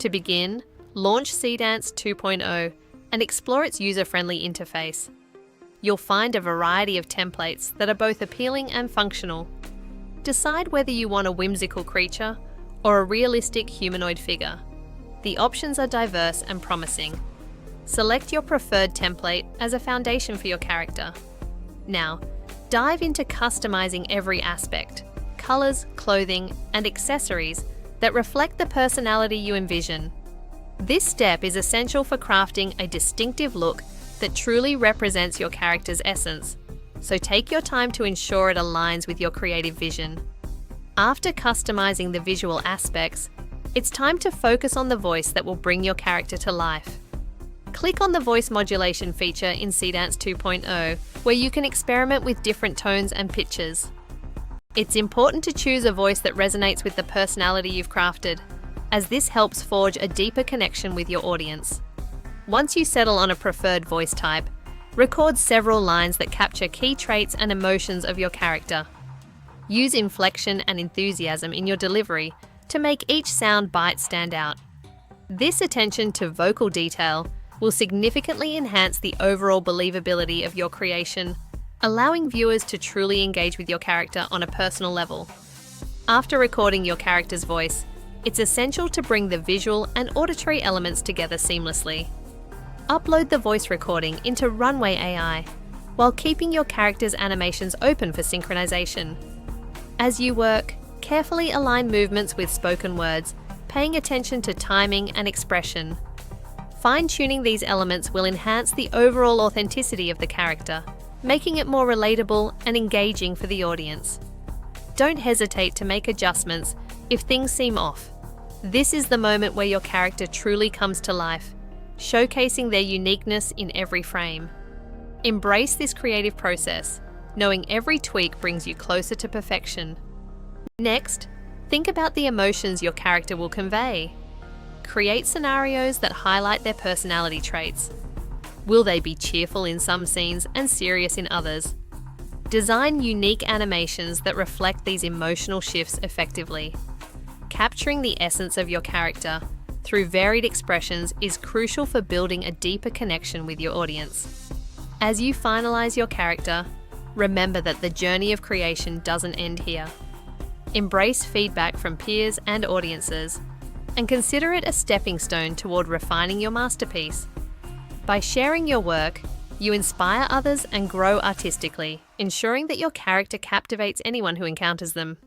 To begin, launch Seedance 2.0 and explore its user-friendly interface. You'll find a variety of templates that are both appealing and functional. Decide whether you want a whimsical creature or a realistic humanoid figure. The options are diverse and promising. Select your preferred template as a foundation for your character. Now, dive into customizing every aspect, colors, clothing, and accessories that reflect the personality you envision. This step is essential for crafting a distinctive look that truly represents your character's essence, so take your time to ensure it aligns with your creative vision. After customizing the visual aspects, it's time to focus on the voice that will bring your character to life. Click on the voice modulation feature in Seedance 2.0, where you can experiment with different tones and pitches. It's important to choose a voice that resonates with the personality you've crafted, as this helps forge a deeper connection with your audience. Once you settle on a preferred voice type, record several lines that capture key traits and emotions of your character. Use inflection and enthusiasm in your delivery to make each sound bite stand out. This attention to vocal detail will significantly enhance the overall believability of your creation, allowing viewers to truly engage with your character on a personal level. After recording your character's voice, it's essential to bring the visual and auditory elements together seamlessly. Upload the voice recording into Runway AI, while keeping your character's animations open for synchronization. As you work, carefully align movements with spoken words, paying attention to timing and expression. Fine-tuning these elements will enhance the overall authenticity of the character, making it more relatable and engaging for the audience. Don't hesitate to make adjustments if things seem off. This is the moment where your character truly comes to life, showcasing their uniqueness in every frame. Embrace this creative process, knowing every tweak brings you closer to perfection. Next, think about the emotions your character will convey. Create scenarios that highlight their personality traits. Will they be cheerful in some scenes and serious in others? Design unique animations that reflect these emotional shifts effectively. Capturing the essence of your character through varied expressions is crucial for building a deeper connection with your audience. As you finalize your character, remember that the journey of creation doesn't end here. Embrace feedback from peers and audiences, and consider it a stepping stone toward refining your masterpiece. By sharing your work, you inspire others and grow artistically, ensuring that your character captivates anyone who encounters them.